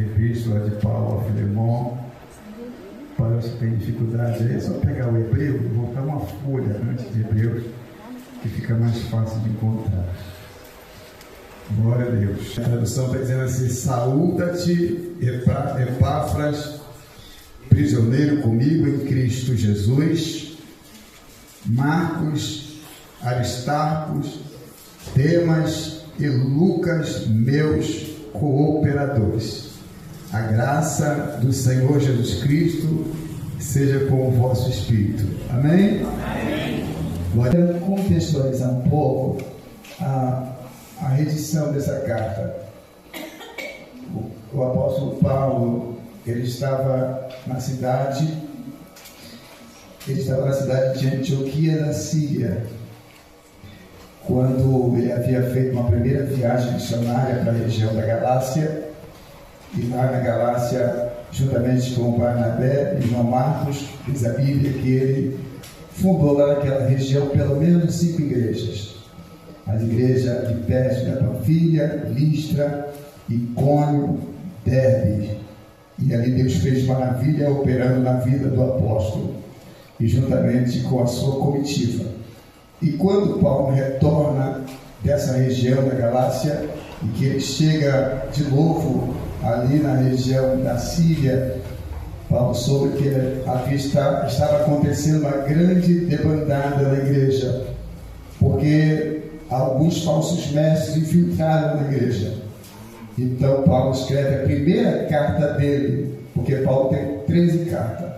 Epístola de Paulo a Filemon. Para os que têm dificuldade aí, é só pegar o hebreu e voltar uma folha antes de Hebreus, que fica mais fácil de encontrar. Glória a Deus. A tradução está dizendo assim: saúda-te, Epáfras, prisioneiro comigo em Cristo Jesus, Marcos, Aristarcos, Demas e Lucas, meus cooperadores. A graça do Senhor Jesus Cristo seja com o vosso espírito. Amém? Amém. Quero contextualizar um pouco a redição dessa carta. O apóstolo Paulo, ele estava na cidade de Antioquia da Síria, quando ele havia feito uma primeira viagem missionária para a região da Galácia. E lá na Galácia, juntamente com Barnabé e João Marcos, diz a Bíblia que ele fundou lá naquela região pelo menos 5 igrejas. As igrejas de Perge da Panfilha, Listra, Icônio, Derbe. E ali Deus fez maravilha operando na vida do apóstolo, e juntamente com a sua comitiva. E quando Paulo retorna dessa região da Galácia, e que ele chega de novo ali na região da Síria, Paulo soube que estava acontecendo uma grande debandada na igreja, porque alguns falsos mestres infiltraram na igreja. Então Paulo escreve a primeira carta dele, porque Paulo tem 13 cartas,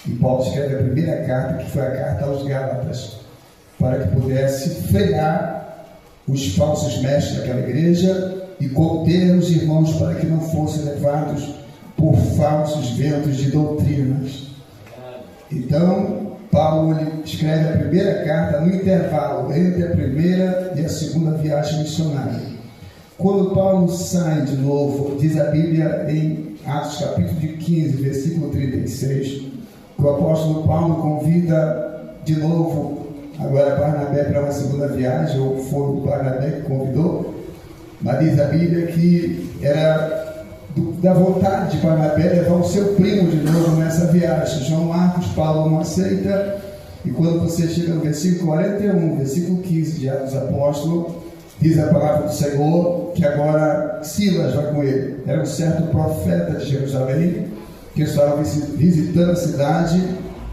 e Paulo escreve a primeira carta, que foi a carta aos Gálatas, para que pudesse frear os falsos mestres daquela igreja e conter os irmãos para que não fossem levados por falsos ventos de doutrinas. Então, Paulo escreve a primeira carta no intervalo entre a primeira e a segunda viagem missionária. Quando Paulo sai de novo, diz a Bíblia em Atos capítulo 15, versículo 36, que o apóstolo Paulo convida de novo agora Barnabé para uma segunda viagem, ou foi o Barnabé que convidou. Mas diz a Bíblia que era da vontade de Barnabé levar o seu primo de novo nessa viagem. João Marcos, Paulo não aceita, e quando você chega no versículo 41, versículo 15 de Atos dos Apóstolos, diz a palavra do Senhor que agora Silas vai com ele. Era um certo profeta de Jerusalém que estava visitando a cidade.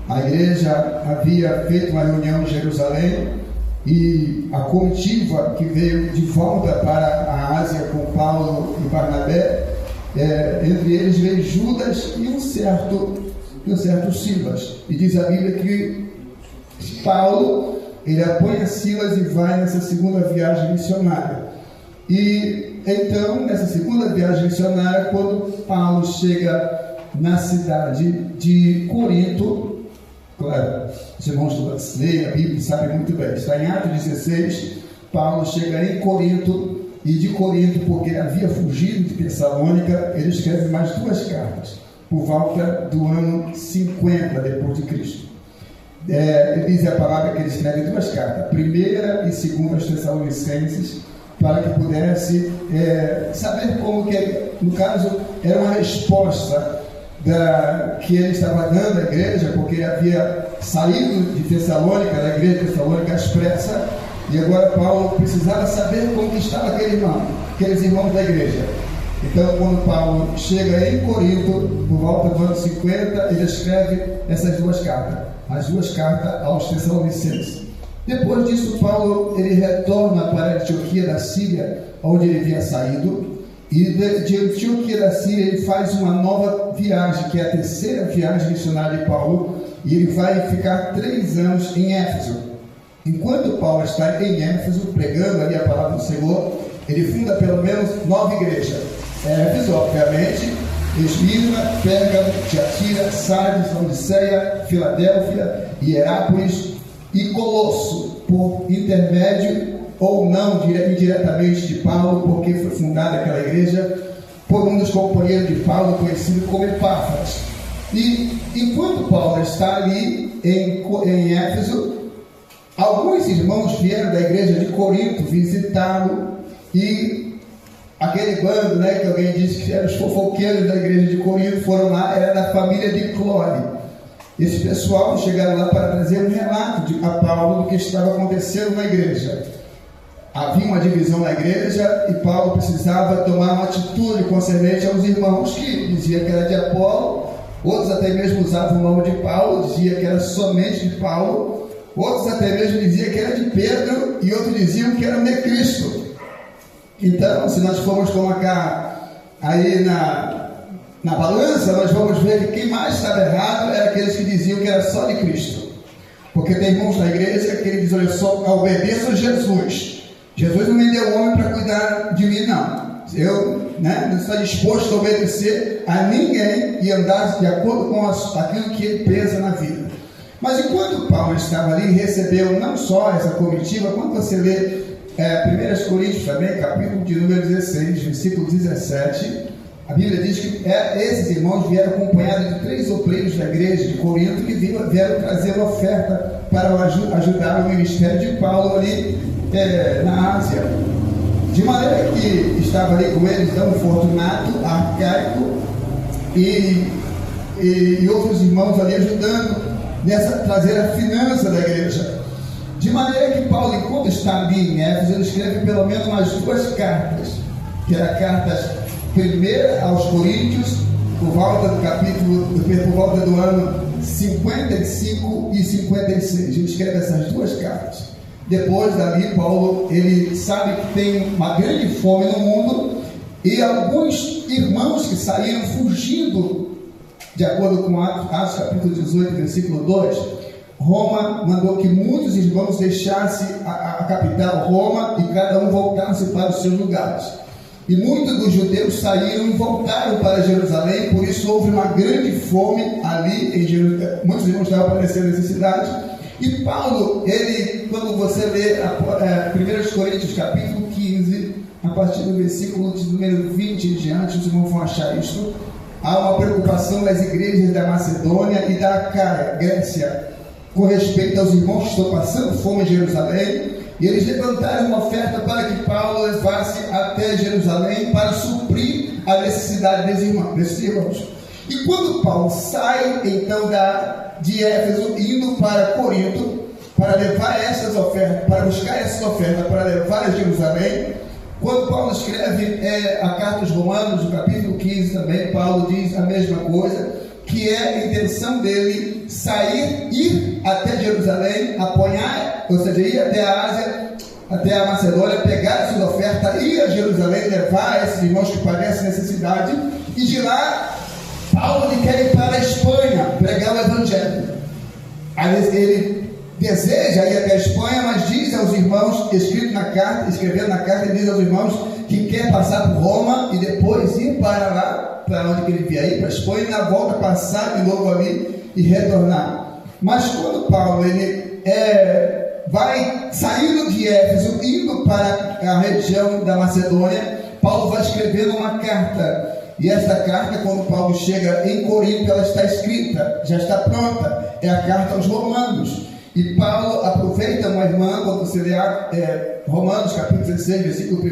A igreja havia feito uma reunião em Jerusalém, e a comitiva que veio de volta para a Ásia com Paulo e Barnabé, entre eles veio Judas e um certo Silas. E diz a Bíblia que Paulo, ele apoia Silas e vai nessa segunda viagem missionária. E então, nessa segunda viagem missionária, quando Paulo chega na cidade de Corinto, claro, os irmãos do leem a Bíblia sabem muito bem, está em Atos 16, Paulo chega em Corinto, e de Corinto, porque havia fugido de Tessalônica, ele escreve mais 2 cartas, por volta do ano 50 depois de Cristo. Ele diz a palavra que ele escreve 2 cartas, primeira e segunda aos Tessalonicenses, para que pudesse saber como que, no caso, era uma resposta que ele estava dando à igreja, porque ele havia saído de Tessalônica, da igreja de Tessalônica às pressas, e agora Paulo precisava saber como que estava aqueles irmãos da igreja. Então, quando Paulo chega em Corinto, por volta do ano 50, ele escreve essas 2 cartas, as 2 cartas aos Tessalonicenses. Depois disso, Paulo ele retorna para a Antioquia da Síria, onde ele havia saído, e de Antioquia da Síria ele faz uma nova viagem, que é a 3ª viagem missionária de Paulo, e ele vai ficar 3 anos em Éfeso. Enquanto Paulo está em Éfeso, pregando ali a palavra do Senhor, ele funda pelo menos 9 igrejas. Éfeso, obviamente, Esmirna, Pérgamo, Tiatira, Sardes, Laodiceia, Filadélfia, Hierápolis e Colosso, por intermédio ou não indiretamente de Paulo, porque foi fundada aquela igreja por um dos companheiros de Paulo, conhecido como Epáfras. E enquanto Paulo está ali em Éfeso, alguns irmãos vieram da igreja de Corinto visitá-lo, e aquele bando, né, que alguém disse que eram os fofoqueiros da igreja de Corinto, foram lá, era da família de Clore. Esse pessoal chegaram lá para trazer um relato a Paulo do que estava acontecendo na igreja. Havia uma divisão na igreja e Paulo precisava tomar uma atitude concernente aos irmãos, que dizia que era de Apolo, outros até mesmo usavam o nome de Paulo, dizia que era somente de Paulo, outros até mesmo diziam que era de Pedro e outros diziam que era de Cristo. Então, se nós formos colocar aí na balança, nós vamos ver que quem mais estava errado era aqueles que diziam que era só de Cristo. Porque tem irmãos na igreja que ele diz: olha, só obedeço a Jesus. Jesus não me deu homem para cuidar de mim, não. Eu não estou disposto a obedecer a ninguém e andar de acordo com aquilo que ele pensa na vida. Mas enquanto Paulo estava ali, recebeu não só essa comitiva, quando você lê 1 Coríntios também, capítulo de número 16, versículo 17, a Bíblia diz que esses irmãos vieram acompanhados de 3 obreiros da igreja de Corinto que vieram trazer uma oferta para ajudar o ministério de Paulo ali na Ásia. De maneira que estava ali com eles um Fortunato, Arcaico e outros irmãos ali ajudando nessa trazer a finança da igreja. De maneira que Paulo, enquanto está ali em Éfeso, ele escreve pelo menos umas 2 cartas, que eram cartas primeira aos Coríntios, por volta do ano 55 e 56. Ele escreve essas 2 cartas. Depois dali, Paulo, ele sabe que tem uma grande fome no mundo e alguns irmãos que saíram fugindo, de acordo com Atos capítulo 18, versículo 2, Roma mandou que muitos irmãos deixassem a capital Roma e cada um voltasse para os seus lugares. E muitos dos judeus saíram e voltaram para Jerusalém, por isso houve uma grande fome ali em Jerusalém. Muitos irmãos estavam aparecendo nessa cidade. E Paulo, ele, quando você lê 1 Coríntios capítulo 15, a partir do versículo de número 20 em diante, os irmãos vão achar isto. Há uma preocupação das igrejas da Macedônia e da Acaia, Grécia, com respeito aos irmãos que estão passando fome em Jerusalém, e eles levantaram uma oferta para que Paulo levasse até Jerusalém para suprir a necessidade desses irmãos. E quando Paulo sai então de Éfeso, indo para Corinto, para levar essas ofertas, para buscar essas ofertas, para levar a Jerusalém, quando Paulo escreve a carta aos Romanos, no capítulo 15 também, Paulo diz a mesma coisa, que é a intenção dele ir até Jerusalém, apanhar, ou seja, ir até a Ásia, até a Macedônia, pegar essas ofertas, ir a Jerusalém, levar a esses irmãos que padecem necessidade, e de lá Paulo quer ir para a Espanha, pregar o Evangelho. Ele deseja ir até a Espanha, mas diz aos irmãos, escrevendo na carta, ele diz aos irmãos que quer passar por Roma e depois ir para lá, para onde ele via ir, para a Espanha, e na volta passar de novo ali e retornar. Mas quando Paulo vai saindo de Éfeso, indo para a região da Macedônia, Paulo vai escrevendo uma carta. E esta carta, quando Paulo chega em Corinto, ela está escrita, já está pronta. É a carta aos Romanos. E Paulo aproveita uma irmã, quando você lê Romanos capítulo 16, versículo 1,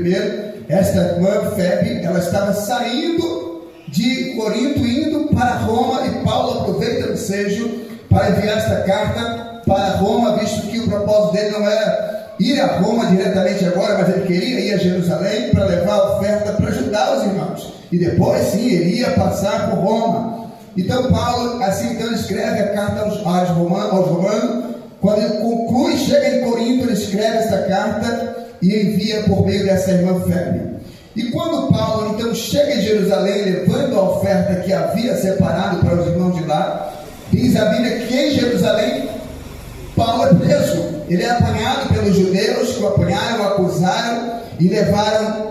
esta irmã, Febe, ela estava saindo de Corinto, indo para Roma, e Paulo aproveita o ensejo para enviar esta carta para Roma, visto que o propósito dele não era ir a Roma diretamente agora, mas ele queria ir a Jerusalém para levar a oferta para ajudar os irmãos. E depois sim, ele ia passar por Roma. Então Paulo, assim então, escreve a carta aos Romanos. Quando ele conclui, chega em Corinto, ele escreve esta carta e envia por meio dessa irmã Febe. E quando Paulo então chega em Jerusalém, levando a oferta que havia separado para os irmãos de lá, diz a Bíblia que em Jerusalém Paulo é preso. Ele é apanhado pelos judeus, que o apanharam, o acusaram e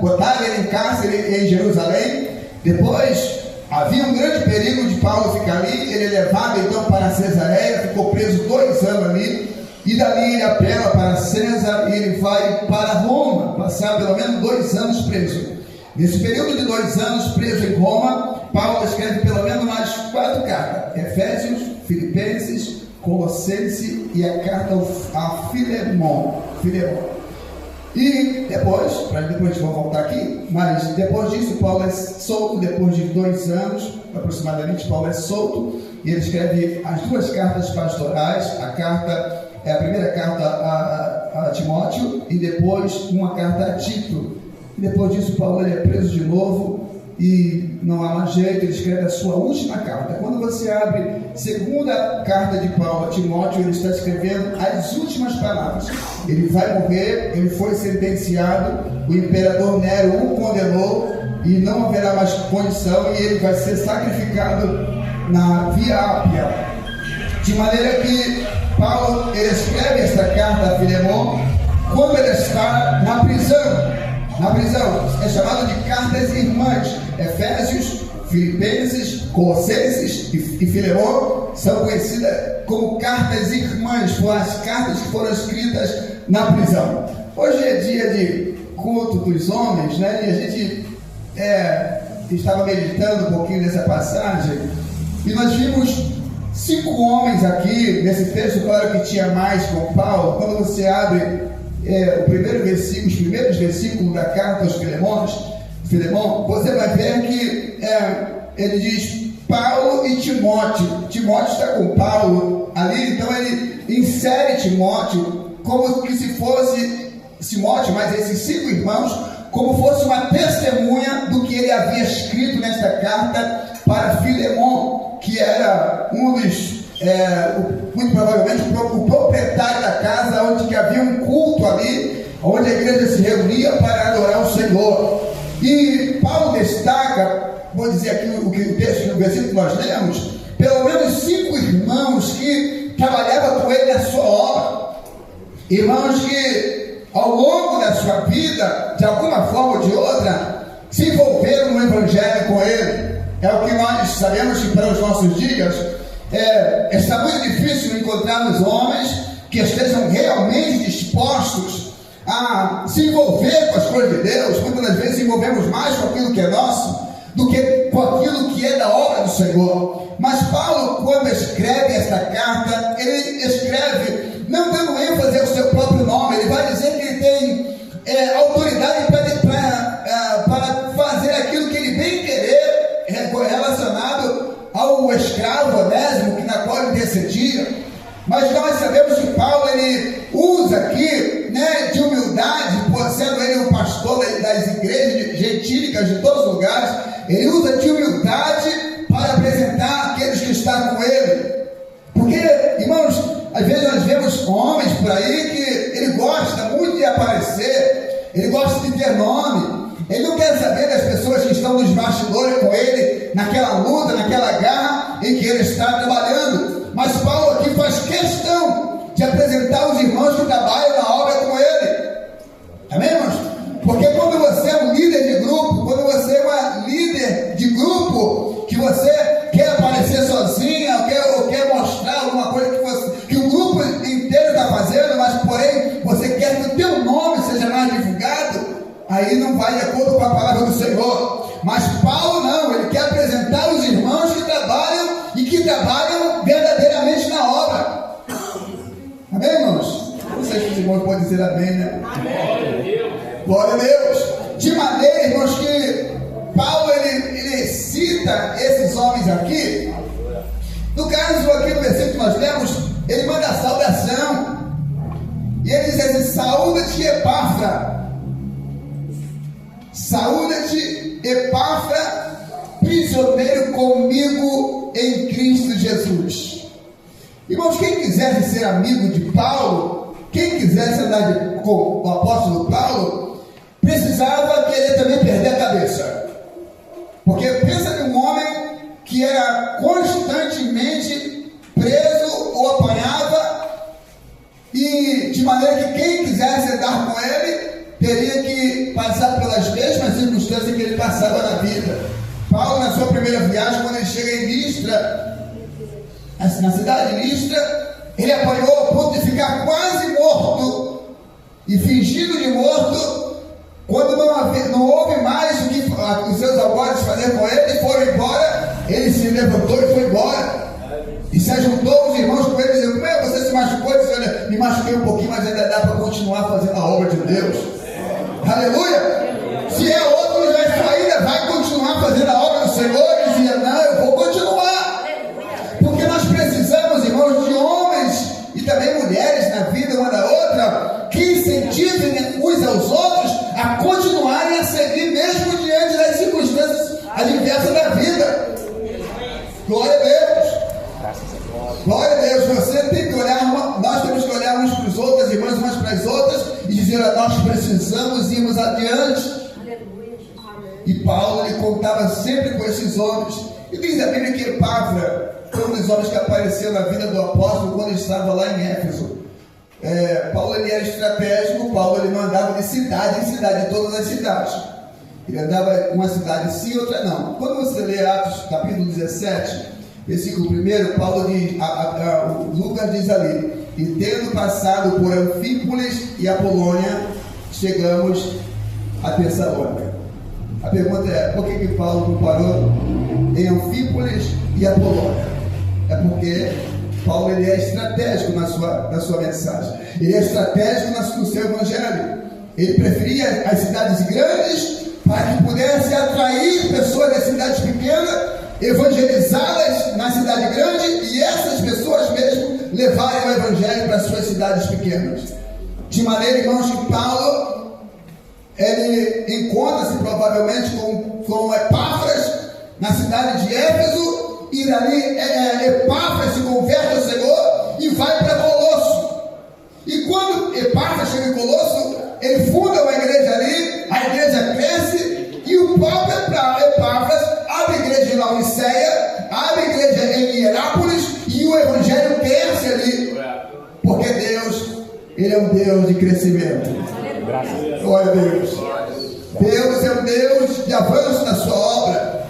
botaram ele em cárcere em Jerusalém. Depois havia um grande perigo de Paulo ficar ali. Ele é levado então para Cesareia, ficou preso 2 anos ali, e dali ele apela para César e ele vai para Roma, passar pelo menos 2 anos preso. Nesse período de 2 anos preso em Roma, Paulo escreve pelo menos mais 4 cartas: Efésios, Filipenses, Colossenses e a carta a Filemon. E depois a gente vai voltar aqui, mas depois disso Paulo é solto, depois de 2 anos, aproximadamente, Paulo é solto, e ele escreve as 2 cartas pastorais, a primeira carta a Timóteo, e depois uma carta a Tito. E depois disso Paulo ele é preso de novo, e não há mais jeito, ele escreve a sua última carta. Quando você abre a segunda carta de Paulo a Timóteo, ele está escrevendo as últimas palavras. Ele vai morrer, ele foi sentenciado, o imperador Nero o condenou, e não haverá mais condição, e ele vai ser sacrificado na Via Ápia. De maneira que Paulo ele escreve esta carta a Filemon quando ele está na prisão. Na prisão, é chamado de cartas irmãs. Efésios, Filipenses, Colossenses e Filemon são conhecidas como cartas irmãs, foram as cartas que foram escritas na prisão. Hoje é dia de culto dos homens, né? E a gente estava meditando um pouquinho nessa passagem, e nós vimos 5 homens aqui nesse texto. Claro que tinha mais com Paulo. Quando você abre os primeiros versículos da carta aos Filemon, você vai ver que ele diz Paulo e Timóteo. Timóteo está com Paulo ali, então ele insere Timóteo como que se fosse Timóteo, mas esses 5 irmãos, como fosse uma testemunha do que ele havia escrito nesta carta para Filemon, que era um dos muito provavelmente o proprietário da casa onde havia um culto ali, onde a igreja se reunia para adorar o Senhor. E Paulo destaca, vou dizer aqui o texto do versículo que nós lemos, pelo menos 5 irmãos que trabalhavam com ele na sua obra, irmãos que ao longo da sua vida, de alguma forma ou de outra, se envolveram no evangelho com ele. É o que nós sabemos que para os nossos dias está muito difícil encontrarmos homens que estejam realmente dispostos a se envolver com as coisas de Deus. Muitas das vezes envolvemos mais com aquilo que é nosso do que com aquilo que é da obra do Senhor. Mas Paulo, quando escreve esta carta, ele escreve não dando ênfase ao seu próprio nome. Ele vai dizer que ele tem autoridade para fazer aquilo que ele bem querer, relacionado ao escravo Onésimo, na qual ele descendia. Mas nós sabemos que Paulo ele usa aqui, de humildade, por sendo ele o pastor das igrejas gentílicas de todos os lugares, ele usa de humildade para apresentar aqueles que estão com ele. Porque, irmãos, às vezes nós vemos homens por aí que ele gosta muito de aparecer, ele gosta de ter nome. Ele não quer saber das pessoas que estão nos bastidores com ele, naquela luta, naquela garra em que ele está trabalhando. Mas Paulo aqui faz questão de apresentar os irmãos que trabalham na obra com ele. Amém, irmãos? Porque quando você é um líder de grupo, quando você é uma líder de grupo, que você quer aparecer sozinha, ou quer mostrar alguma coisa que o grupo inteiro está fazendo, mas porém você quer que o teu nome seja mais divulgado, aí não vai de acordo com a palavra do Senhor. Mas Paulo não, ele quer apresentar os irmãos que trabalham e que trabalham verdadeiramente na obra. Amém, irmãos? Não sei se os irmãos podem dizer amém, né? Amém. Glória a Deus. De maneira, irmãos, que Paulo ele cita esses homens aqui. No caso aqui no versículo que nós lemos, ele manda a saudação. E ele diz assim: saúda-te, Epáfra. Saúda-te, Epáfra, prisioneiro comigo em Cristo Jesus. Irmãos, quem quisesse ser amigo de Paulo, quem quisesse andar com o apóstolo Paulo, precisava querer também perder a cabeça. Porque pensa em um homem que era constantemente preso ou apanhava, e de maneira que quem quisesse andar com ele teria que passar pelas mesmas circunstâncias que ele passava na vida. Paulo, na sua primeira viagem, quando ele chega em Listra, na cidade de Listra, ele apanhou ao ponto de ficar quase morto, e fingindo de morto. Quando não houve mais o que os seus algozes fazer com ele, foram embora, ele se levantou e foi embora. E se juntou os irmãos com ele e dizendo: você se machucou? Ele disse: olha, me machuquei um pouquinho, mas ainda dá para continuar fazendo a obra de Deus. dessa da vida. Glória a Deus. Glória a Deus. Você tem que olhar, nós temos que olhar uns para os outros, as irmãs umas para as outras, e dizer: nós precisamos irmos adiante. E Paulo, ele contava sempre com esses homens. E diz a Bíblia que Epáfra foi um dos homens que apareceu na vida do apóstolo quando ele estava lá em Éfeso. Paulo, ele era estratégico. Paulo, ele não andava de cidade em cidade, de todas as cidades. Ele andava uma cidade sim, outra não. Quando você lê Atos capítulo 17, versículo 1, Paulo diz, Lucas diz ali: e tendo passado por Anfípolis e Apolônia, chegamos a Tessalônica. A pergunta é: por que Paulo não parou em Anfípolis e Apolônia? É porque Paulo, ele é estratégico na sua mensagem. Ele é estratégico no seu evangelho. Ele preferia as cidades grandes para que pudesse atrair pessoas das cidades pequenas, evangelizá-las na cidade grande e essas pessoas mesmo levarem o evangelho para as suas cidades pequenas. De maneira, irmãos, que Paulo, ele encontra-se provavelmente com Epáfras na cidade de Éfeso, e dali Epáfras se converte ao Senhor e vai para Colosso. E quando Epáfras chega em Colosso, ele funda uma igreja ali, a igreja cresce, e o próprio Epáfras abre a igreja em Laodiceia, abre a igreja em Hierápolis, e o evangelho cresce ali, porque Deus, ele é um Deus de crescimento. Glória a Deus. Deus é um Deus de avanço na sua obra,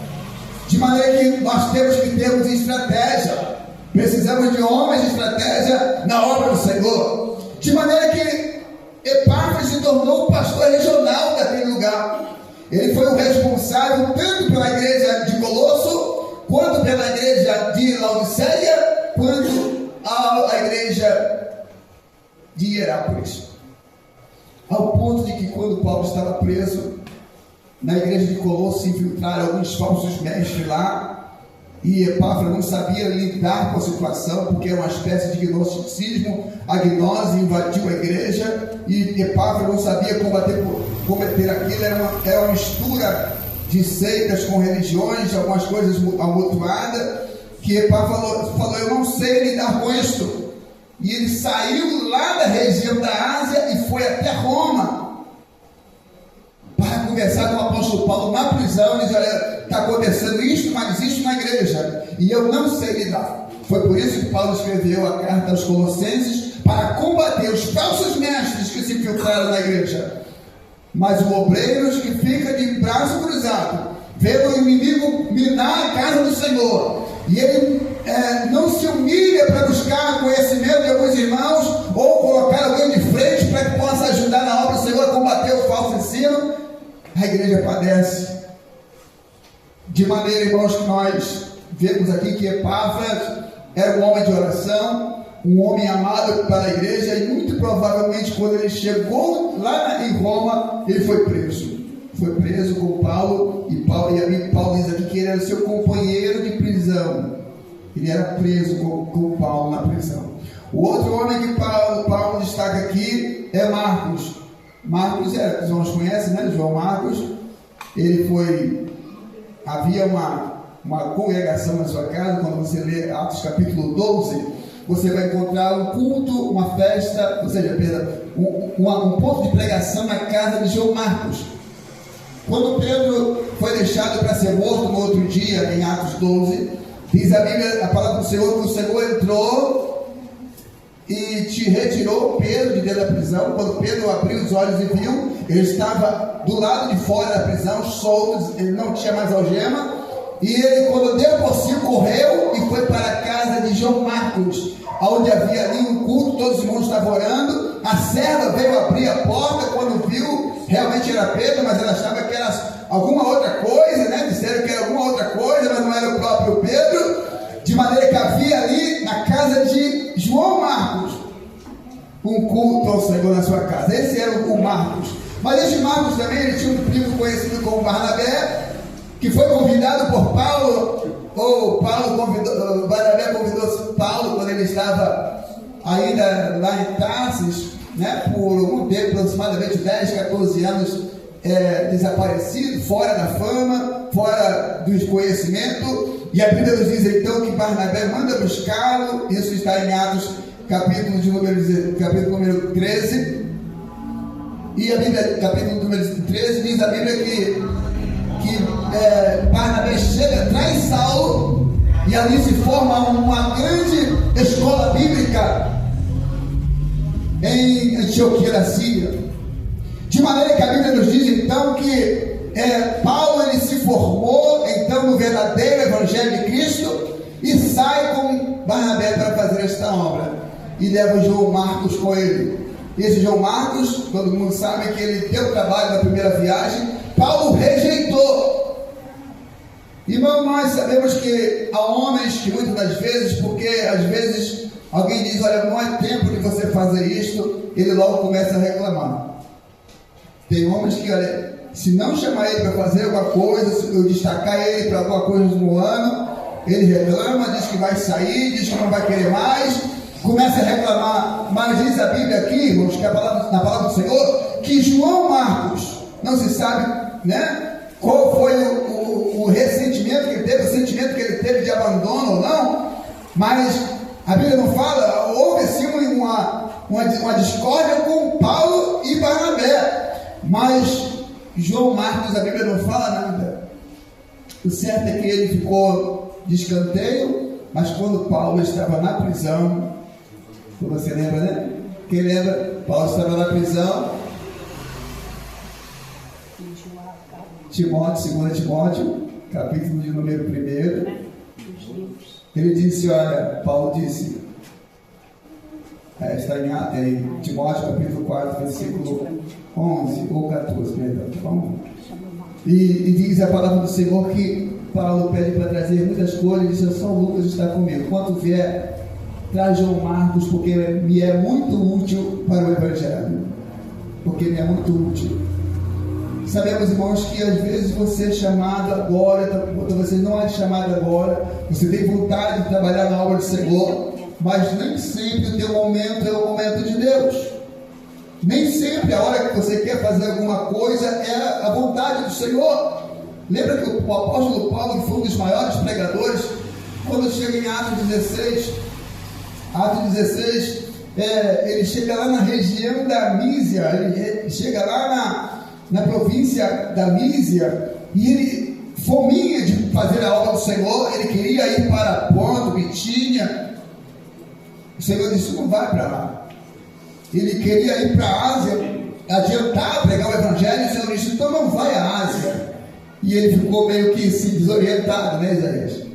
de maneira que nós temos que termos estratégia. Precisamos de homens de estratégia na obra do Senhor, de maneira que Epáfras se tornou o pastor regional daquele lugar. Ele foi o responsável tanto pela igreja de Colosso, quanto pela igreja de Laodiceia, quanto a igreja de Hierápolis. Ao ponto de que quando Paulo estava preso, na igreja de Colosso se infiltraram alguns falsos mestres lá, e Epáfras não sabia lidar com a situação, porque é uma espécie de gnosticismo. A gnose invadiu a igreja, e Epáfras não sabia combater aquilo. Era uma mistura de seitas com religiões, algumas coisas amontoadas, que Epáfras falou: eu não sei lidar com isto. E ele saiu lá da região da Ásia e foi até Roma para conversar com o apóstolo Paulo na prisão. Ele disse: olha, está acontecendo isto, mas isto na igreja, e eu não sei lidar. Foi por isso que Paulo escreveu a carta aos Colossenses, para combater os falsos mestres que se infiltraram na igreja. Mas o obreiro que fica de braço cruzado, vendo o inimigo minar a casa do Senhor, e ele não se humilha para buscar conhecimento de alguns irmãos, ou colocar alguém de frente para que possa ajudar na obra do Senhor a combater o falso ensino, a igreja padece. De maneira, irmãos, que nós vemos aqui que Epáfras era um homem de oração, um homem amado pela igreja, e muito provavelmente quando ele chegou lá em Roma, ele foi preso. Foi preso com Paulo, e Paulo diz aqui que ele era seu companheiro de prisão. Ele era preso com Paulo na prisão. O outro homem que Paulo destaca aqui é Marcos. Marcos, os irmãos conhecem, né? João Marcos. Havia uma congregação na sua casa. Quando você lê Atos capítulo 12, você vai encontrar um culto, uma festa, ou seja, um ponto de pregação na casa de João Marcos. Quando Pedro foi deixado para ser morto no outro dia, em Atos 12, diz a Bíblia, a palavra do Senhor, que o Senhor entrou e te retirou Pedro de dentro da prisão. Quando Pedro abriu os olhos e viu, ele estava do lado de fora da prisão, solto, ele não tinha mais algema, e ele, quando deu por si, correu e foi para a casa de João Marcos, onde havia ali um culto, todos os irmãos estavam orando. A serva veio abrir a porta, quando viu, realmente era Pedro, mas ela achava que era alguma outra coisa, né? Disseram que era alguma outra coisa, mas não era o próprio Pedro. De maneira que havia ali na casa de João Marcos um culto ao Senhor na sua casa. Esse era o Marcos. Mas esse Marcos também, ele tinha um primo conhecido como Barnabé, que foi convidado por Paulo, ou Barnabé convidou Paulo quando ele estava ainda lá em Tarsis, né, por um tempo, aproximadamente 10, 14 anos, desaparecido, fora da fama. fora do conhecimento, e a Bíblia nos diz então que Barnabé manda buscá-lo. Isso está em Atos, capítulo número 13, e a Bíblia, capítulo número 13, diz a Bíblia que Barnabé chega, traz Saulo, e ali se forma uma grande escola bíblica em Antioquia da Síria. De maneira que a Bíblia nos diz então que Paulo ele se formou então no verdadeiro Evangelho de Cristo e sai com Barnabé para fazer esta obra, e leva João Marcos com ele. Esse João Marcos, todo mundo sabe que ele deu trabalho na primeira viagem, Paulo rejeitou. Irmão, nós sabemos que há homens que muitas das vezes, porque às vezes alguém diz, olha, não é tempo de você fazer isto, ele logo começa a reclamar. Tem homens que, olha, se não chamar ele para fazer alguma coisa, se eu destacar ele para alguma coisa no ano, ele reclama, diz que vai sair, diz que não vai querer mais, começa a reclamar. Mas diz a Bíblia aqui, irmãos, que na palavra do Senhor, que João Marcos, não se sabe, né, qual foi o ressentimento que ele teve, o sentimento que ele teve de abandono ou não, mas a Bíblia não fala, houve sim uma discórdia com Paulo e Barnabé, mas João Marcos, a Bíblia não fala nada. O certo é que ele ficou de escanteio, mas quando Paulo estava na prisão, você lembra, né? Quem lembra? Paulo estava na prisão, Timóteo, 2 Timóteo, capítulo de número 1, ele disse, olha, Paulo disse, está em Timóteo, capítulo 4, versículo 11 ou 14, perdão, vamos. E diz a palavra do Senhor que Paulo pede para trazer muitas coisas, e diz, só o Lucas está comigo, quando vier, traz João Marcos, porque me é muito útil para o Evangelho, porque me é muito útil. Sabemos, irmãos, que às vezes você é chamado agora, você não é chamado agora, você tem vontade de trabalhar na obra do Senhor, mas nem sempre o teu momento é o momento de Deus. Nem sempre a hora que você quer fazer alguma coisa é a vontade do Senhor. Lembra que o apóstolo Paulo, que foi um dos maiores pregadores, quando chega em Atos 16, ele chega lá na região da Mísia, ele chega lá na província da Mísia, e ele fominha de fazer a obra do Senhor, ele queria ir para Ponto, Bitínia. O Senhor disse, não vai para lá. Ele queria ir para a Ásia, adiantar, pregar o Evangelho, e o Senhor disse, então não vai à Ásia. E ele ficou meio que assim, desorientado, né, Isaías?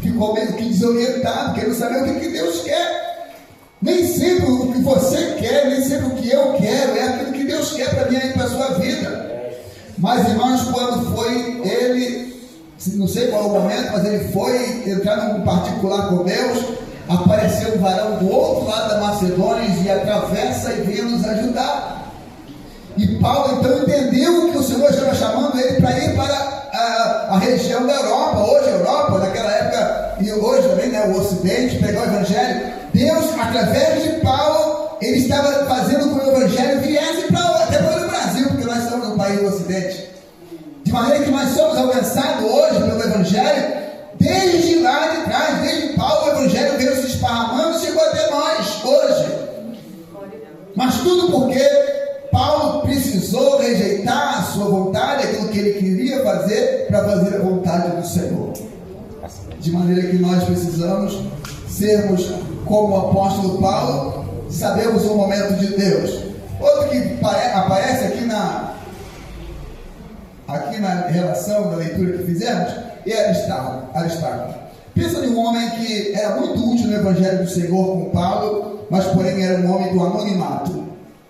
Ficou meio que desorientado, querendo saber o que Deus quer. Nem sempre o que você quer, nem sempre o que eu quero, é aquilo que Deus quer para mim e para a sua vida. Mas, irmãos, quando foi ele, não sei qual o momento, mas ele foi entrar num particular com Deus, apareceu um varão do outro lado da Macedônia e atravessa e veio nos ajudar. E Paulo então entendeu que o Senhor estava chamando ele para ir para a região da Europa. Hoje a Europa, naquela época, e hoje também, né, o Ocidente, pregar o Evangelho. Deus, através de Paulo, ele estava fazendo com que o Evangelho viesse até para o Brasil, porque nós estamos no país do Ocidente. De maneira que nós somos alcançados hoje pelo Evangelho, desde lá de trás, desde Paulo, o Evangelho veio se esparramando e chegou até nós, hoje. Mas tudo porque Paulo precisou rejeitar a sua vontade, aquilo que ele queria fazer, para fazer a vontade do Senhor. De maneira que nós precisamos sermos como o apóstolo Paulo, sabemos o momento de Deus. Outro que aparece aqui na relação da leitura que fizemos é Aristarco. Pensa em um homem que era muito útil no Evangelho do Senhor com Paulo, mas porém era um homem do anonimato.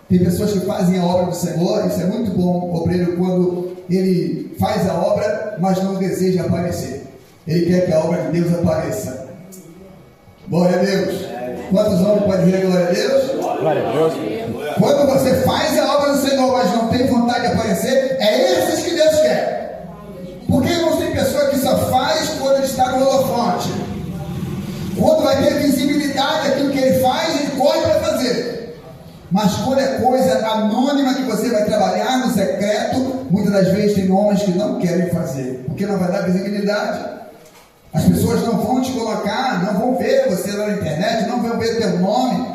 Tem pessoas que fazem a obra do Senhor, isso é muito bom, o obreiro, quando ele faz a obra, mas não deseja aparecer. Ele quer que a obra de Deus apareça. Glória a Deus. Quantos homens podem dizer glória a Deus? Glória a Deus. Quando você faz a obra do Senhor, mas não tem vontade de aparecer, é esses que Deus quer. Porque, irmãos, tem pessoa que só faz quando ele está no holofote. Quando vai ter visibilidade aquilo que ele faz, ele corre para fazer. Mas quando é coisa anônima que você vai trabalhar no secreto, muitas das vezes tem homens que não querem fazer, porque não vai dar visibilidade. As pessoas não vão te colocar, não vão ver você lá na internet, não vão ver teu nome,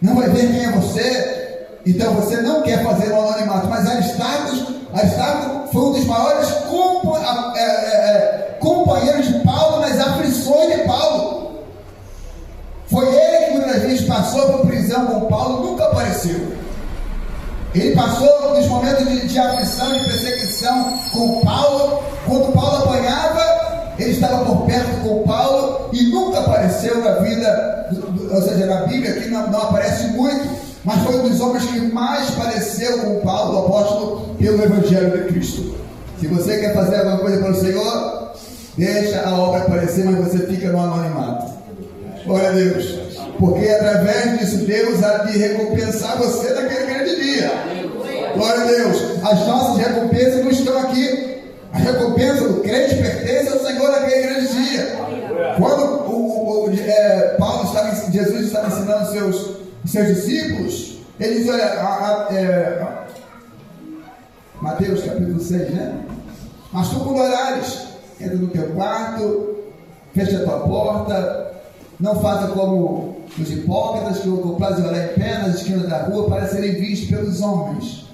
não vai ver quem é você. Então você não quer fazer o anonimato. Mas Aristarco foi um dos maiores companheiros de Paulo nas aflições de Paulo. Foi ele que muitas vezes passou por prisão com Paulo, nunca apareceu. Ele passou nos momentos de aflição, de perseguição com Paulo. Quando Paulo apanhava, ele estava por perto com Paulo e nunca apareceu na vida, ou seja, na Bíblia aqui não aparece muito, mas foi um dos homens que mais pareceu com Paulo, o apóstolo, pelo Evangelho de Cristo. Se você quer fazer alguma coisa para o Senhor, deixa a obra aparecer, mas você fica no anonimato. Glória a Deus, porque através disso Deus há de recompensar você naquele grande dia. Glória a Deus. As nossas recompensas não estão aqui. A recompensa do crente pertence ao Senhor naquele grande dia. Quando Jesus estava ensinando seus discípulos, ele diz, olha, Mateus capítulo 6, né? Mas tu, quando orares, entra no teu quarto, fecha a tua porta, não faça como os hipócritas que fazem orar em pé nas esquinas da rua para serem vistos pelos homens.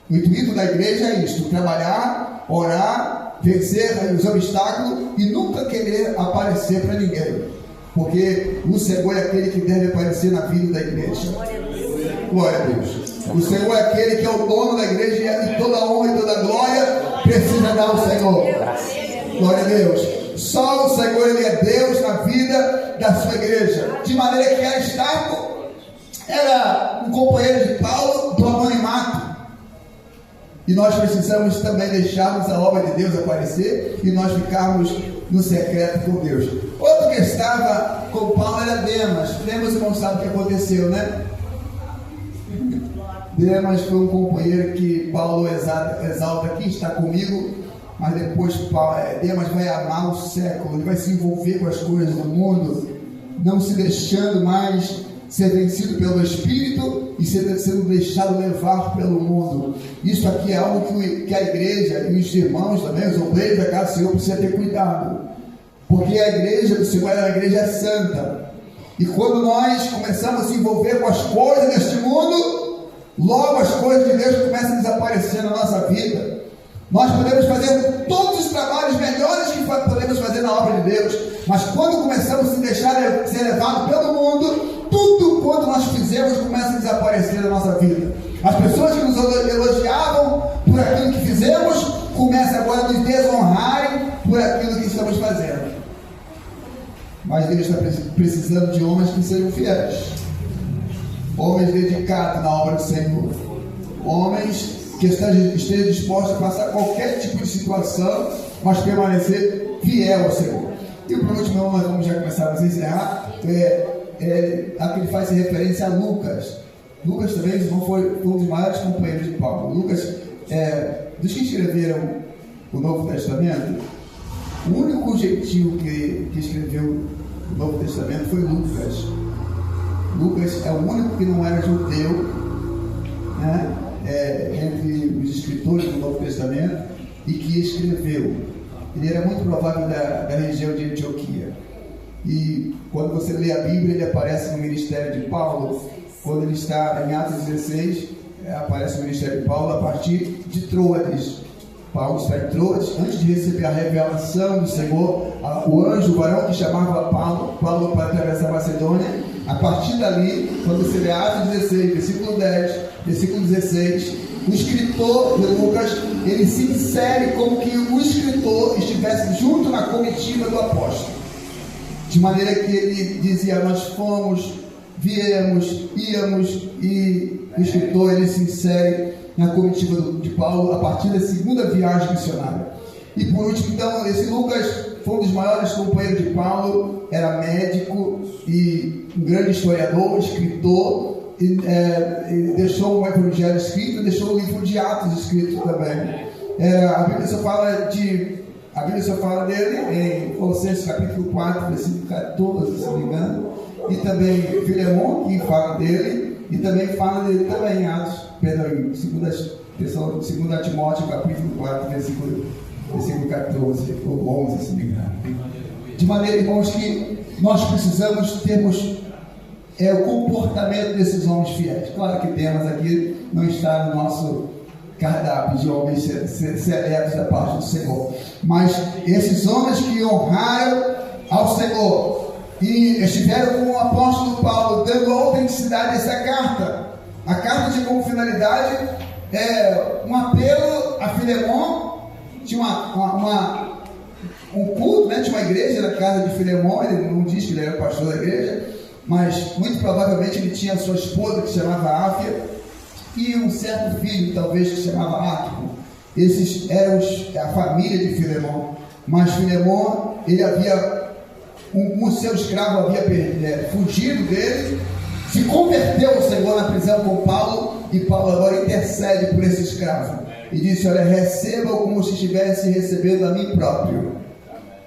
O intuito da igreja é isto: trabalhar, orar, vencer os obstáculos e nunca querer aparecer para ninguém, porque o Senhor é aquele que deve aparecer na vida da igreja. Glória a Deus. O Senhor é aquele que é o dono da igreja e toda honra e toda glória precisa dar ao Senhor. Glória a Deus. Só o Senhor, Ele é Deus na vida da sua igreja. De maneira que Aristarco era um companheiro de Paulo do anonimato. E nós precisamos também deixarmos a obra de Deus aparecer e nós ficarmos no secreto com Deus. Outro que estava com Paulo era Demas. Demas, não sabe o que aconteceu, né? Demas foi um companheiro que Paulo exalta aqui, está comigo. Mas depois Demas vai amar o século, ele vai se envolver com as coisas do mundo, não se deixando mais ser vencido pelo Espírito e sendo deixado levar pelo mundo. Isso aqui é algo que a igreja e os irmãos também, os obreiros da casa do Senhor, precisam ter cuidado, porque a igreja do Senhor é uma igreja santa, e quando nós começamos a se envolver com as coisas deste mundo, logo as coisas de Deus começam a desaparecer na nossa vida. Nós podemos fazer todos os trabalhos melhores que podemos fazer na obra de Deus, mas quando começamos a se deixar ser levado pelo mundo, tudo quanto nós fizemos começa a desaparecer da nossa vida. As pessoas que nos elogiavam por aquilo que fizemos, começam agora a nos desonrarem por aquilo que estamos fazendo. Mas Deus está precisando de homens que sejam fiéis, homens dedicados na obra do Senhor, homens que esteja disposto a passar qualquer tipo de situação, mas permanecer fiel ao Senhor. E por último, nós vamos já começar a encerrar, aqui ele faz referência a Lucas. Lucas também foi um dos maiores companheiros de Paulo. Lucas, dos que escreveram o Novo Testamento, o único gentil que escreveu o Novo Testamento foi Lucas. Lucas é o único que não era judeu, né? Entre os escritores do Novo Testamento, e que escreveu. Ele era muito provável da região de Antioquia, e quando você lê a Bíblia, ele aparece no ministério de Paulo. Quando ele está em Atos 16, aparece no ministério de Paulo a partir de Troades. Paulo está em Troades, antes de receber a revelação do Senhor, o anjo, o varão que chamava Paulo para atravessar a Macedônia. A partir dali, quando você lê Atos 16, versículo 10, versículo 16, o escritor de Lucas, ele se insere como que o escritor estivesse junto na comitiva do apóstolo, de maneira que ele dizia: nós fomos, viemos, íamos, e o escritor, ele se insere na comitiva de Paulo a partir da segunda viagem missionária. E por último, então, esse Lucas foi um dos maiores companheiros de Paulo, era médico e um grande historiador, escritor, e deixou o Evangelho escrito, deixou o livro de Atos escrito também. A Bíblia só fala dele em Colossenses capítulo 4, versículo 14, se não me engano, e também Filemão, que fala dele, E também fala dele também em Atos, perdão, em 2 Timóteo, capítulo 4, versículo 14 ou 11, se não me engano. De maneira, irmãos, que nós precisamos termos o comportamento desses homens fiéis. Claro que temos aqui, não está no nosso cardápio de homens seletos da parte do Senhor, mas esses homens que honraram ao Senhor e estiveram com o apóstolo Paulo dando autenticidade a essa carta. A carta tinha como finalidade um apelo a Filemon. Tinha um culto, né? Tinha uma igreja na casa de Filemon. Ele não diz que ele era pastor da igreja, mas muito provavelmente ele tinha a sua esposa, que se chamava Áfia, e um certo filho, talvez, que se chamava Arquipo. Esses eram a família de Filemon. Mas Filemon, ele havia o seu escravo havia fugido dele, se converteu ao Senhor na prisão com Paulo, e Paulo agora intercede por esse escravo e disse: olha, receba-o como se estivesse recebendo a mim próprio.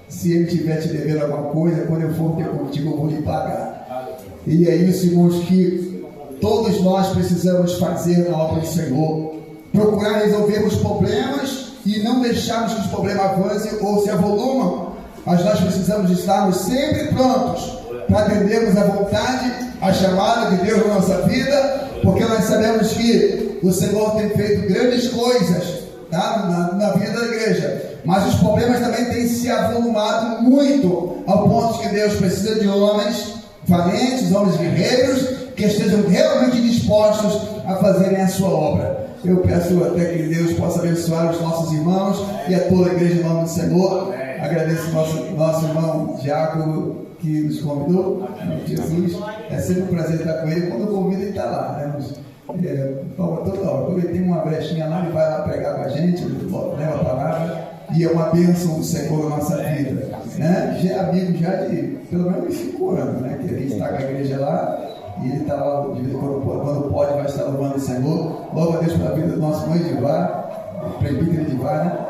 Se ele estiver te devendo alguma coisa, quando eu for ter contigo, eu vou lhe pagar. E é isso, irmãos, que todos nós precisamos fazer na obra do Senhor: procurar resolver os problemas e não deixarmos que os problemas avancem ou se avolumam. Mas nós precisamos estarmos sempre prontos para atendermos a vontade, a chamada de Deus na nossa vida, porque nós sabemos que o Senhor tem feito grandes coisas, tá? na vida da igreja, mas os problemas também têm se avolumado muito, ao ponto que Deus precisa de homens valentes, homens guerreiros, que estejam realmente dispostos a fazerem a sua obra. Eu peço até que Deus possa abençoar os nossos irmãos e a toda a igreja em nome do Senhor. Agradeço nosso irmão Diácono que nos convidou, Jesus. É sempre um prazer estar com ele. Quando convida, ele está lá, né? Toda hora. Quando ele tem uma brechinha lá, ele vai lá pregar com a gente, leva a palavra, e é uma bênção do Senhor na nossa vida, né? Já é amigo já de pelo menos 5 anos, né? Que a gente está com a igreja lá, e ele está lá, quando pode, vai estar louvando o Senhor. Louva a Deus pela vida do nosso mãe Edivar, presbítero Edivar, né?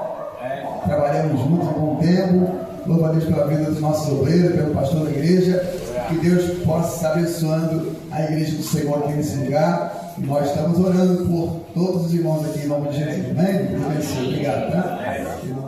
Trabalhamos juntos há algum tempo. Louva a Deus pela vida dos nossos obreiros, pelo pastor da igreja. Que Deus possa estar abençoando a igreja do Senhor aqui nesse lugar. E nós estamos orando por todos os irmãos aqui em nome de Jesus. Amém? Deus abençoe. Obrigado, tá?